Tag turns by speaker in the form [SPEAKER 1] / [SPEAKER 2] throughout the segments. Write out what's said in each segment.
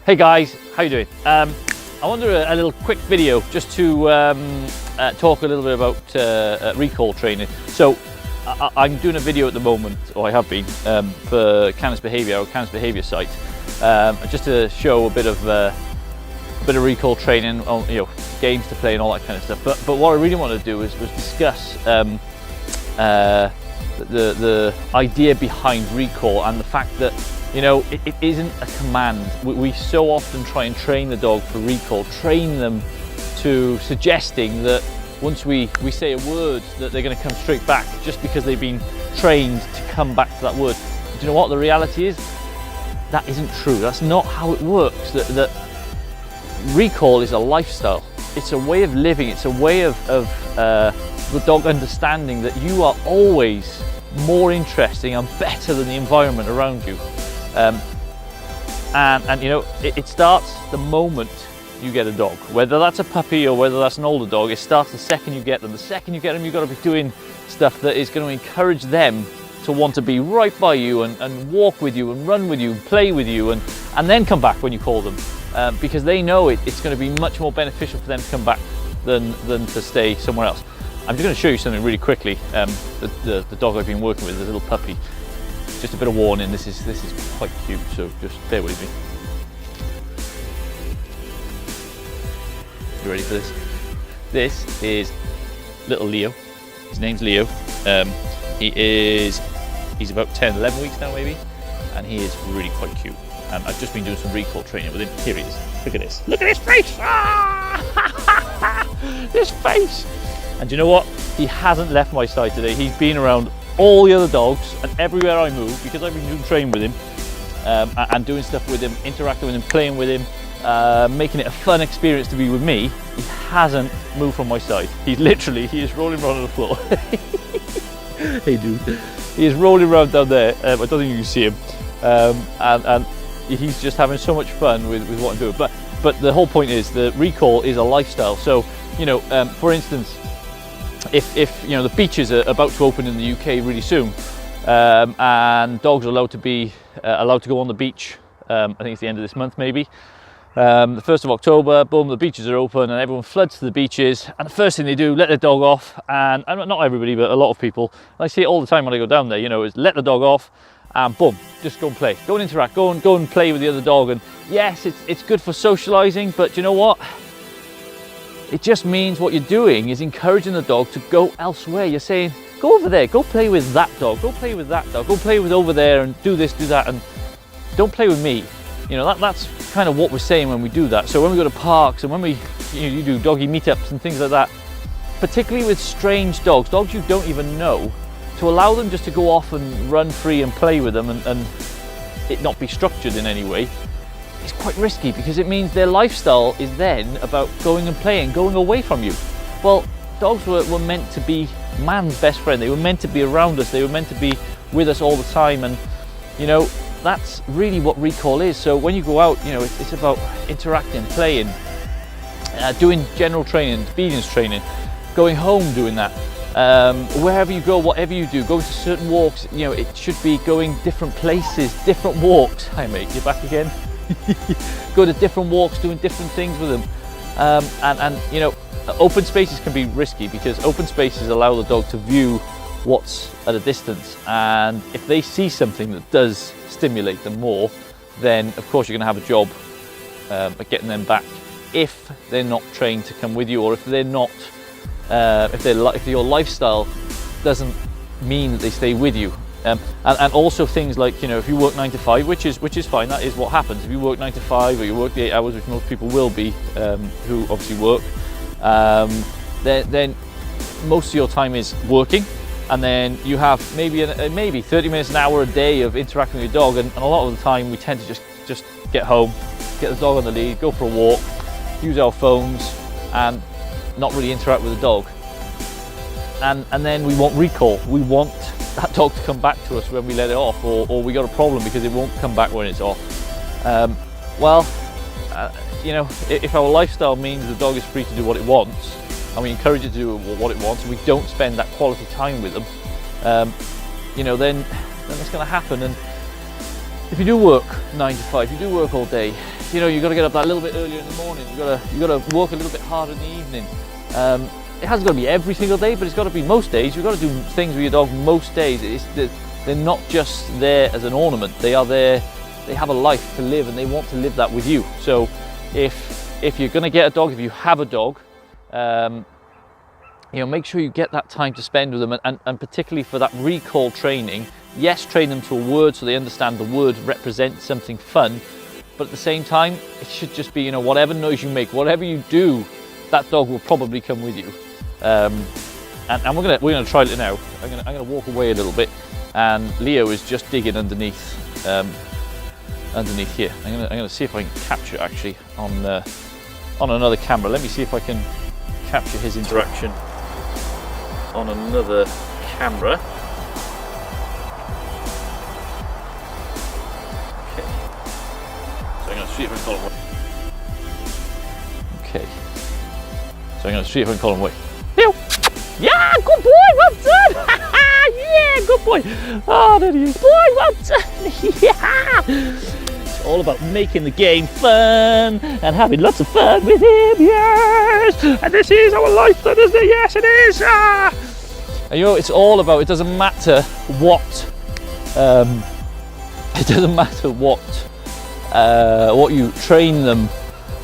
[SPEAKER 1] Hey guys, how you doing? I want to do a little quick video just to talk a little bit about recall training. So I'm doing a video at the moment, or I have been, for Canis Behaviour, our Canis Behaviour site, just to show a bit of recall training on games to play and all that kind of stuff. But what I really want to do was discuss the idea behind recall and the fact that it isn't a command. We so often try and train the dog for recall, train them to suggesting that once we say a word that they're going to come straight back just because they've been trained to come back to that word. Do you know what the reality is? That isn't true. That's not how it works. That recall is a lifestyle. It's a way of living. It's a way of the dog understanding that you are always more interesting and better than the environment around you. It starts the moment you get a dog, whether that's a puppy or whether that's an older dog. It starts the second you get them. The second you get them, you've got to be doing stuff that is going to encourage them to want to be right by you and walk with you and run with you and play with you and then come back when you call them, because they know it's going to be much more beneficial for them to come back than to stay somewhere else. I'm just going to show you something really quickly. The dog I've been working with, the little puppy. Just a bit of warning, this is quite cute, so just bear with me. You ready for this? This is little Leo. His name's Leo. He's about 10, 11 weeks now maybe, and he is really quite cute. I've just been doing some recall training with him. Here he is. Look at this. Look at his face! Ah! This face! And do you know what? He hasn't left my side today. He's been around all the other dogs and everywhere I move because I've been doing training with him and doing stuff with him, interacting with him, playing with him, making it a fun experience to be with me. He hasn't moved from my side. He is rolling around on the floor. Hey dude. He is rolling around down there. I don't think you can see him. And he's just having so much fun with what I'm doing. But the whole point is the recall is a lifestyle. So, for instance, if the beaches are about to open in the UK really soon, and dogs are allowed to go on the beach, I think it's the end of this month maybe, the 1st of October, boom, the beaches are open and everyone floods to the beaches, and the first thing they do, let their dog off, and not everybody, but a lot of people, I see it all the time when I go down there, is let the dog off and boom, just go and play, go and interact, go and play with the other dog. And yes, it's good for socializing, but you know what? It just means what you're doing is encouraging the dog to go elsewhere. You're saying, go over there, go play with that dog, go play with that dog, go play with over there and do this, do that, and don't play with me. That's kind of what we're saying when we do that. So when we go to parks and when you do doggy meetups and things like that, particularly with strange dogs you don't even know, to allow them just to go off and run free and play with them and it not be structured in any way, it's quite risky because it means their lifestyle is then about going and playing, going away from you. Well, dogs were meant to be man's best friend. They were meant to be around us. They were meant to be with us all the time. And, that's really what recall is. So when you go out, it's about interacting, playing, doing general training, obedience training, going home doing that. Wherever you go, whatever you do, going to certain walks, it should be going different places, different walks. Hi mate, you're back again? Go to different walks, doing different things with them, open spaces can be risky because open spaces allow the dog to view what's at a distance, and if they see something that does stimulate them more, then of course you're going to have a job at getting them back if they're not trained to come with you, or if they're not if your lifestyle doesn't mean that they stay with you. And also things like, if you work 9 to 5, which is fine, that is what happens. If you work 9 to 5 or you work the 8 hours, which most people will be, who obviously work, then most of your time is working, and then you have maybe 30 minutes, an hour a day of interacting with your dog, and a lot of the time we tend to just get home, get the dog on the lead, go for a walk, use our phones, and not really interact with the dog. And then we want recall. We want that dog to come back to us when we let it off, or we got a problem because it won't come back when it's off. If our lifestyle means the dog is free to do what it wants, and we encourage it to do what it wants, and we don't spend that quality time with them, then it's going to happen. And if you do work 9 to 5, you do work all day, you know, you've got to get up that little bit earlier in the morning, you got to work a little bit harder in the evening. It hasn't got to be every single day, but it's got to be most days. You've got to do things with your dog most days. They're not just there as an ornament. They are there, they have a life to live, and they want to live that with you. So if you're going to get a dog, if you have a dog, you know, make sure you get that time to spend with them, and particularly for that recall training. Yes, train them to a word so they understand the word represents something fun, but at the same time, it should just be, you know, whatever noise you make, whatever you do, that dog will probably come with you. And we're gonna try it now. I'm gonna walk away a little bit, and Leo is just digging underneath here. I'm gonna see if I can capture actually on another camera. Let me see if I can capture his interaction on another camera. Okay. So I'm gonna see if I can call him away. Okay. So I'm gonna see if I can call him away. Leo! Yeah, good boy, well done! Yeah, good boy! Oh, there he is. Boy, well done! Yeah! It's all about making the game fun and having lots of fun with him, yes! And this is our life, isn't it? Yes, it is! Ah! And you know, it's all about, it doesn't matter what, what you train them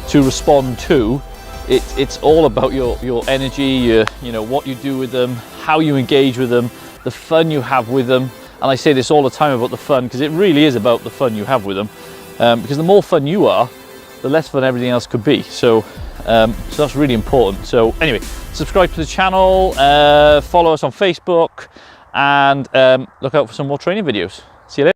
[SPEAKER 1] to respond to. It's all about your energy, you know, what you do with them, how you engage with them, the fun you have with them. And I say this all the time about the fun, because it really is about the fun you have with them. Because the more fun you are, the less fun everything else could be. So that's really important. So anyway, subscribe to the channel, follow us on Facebook, and look out for some more training videos. See you later.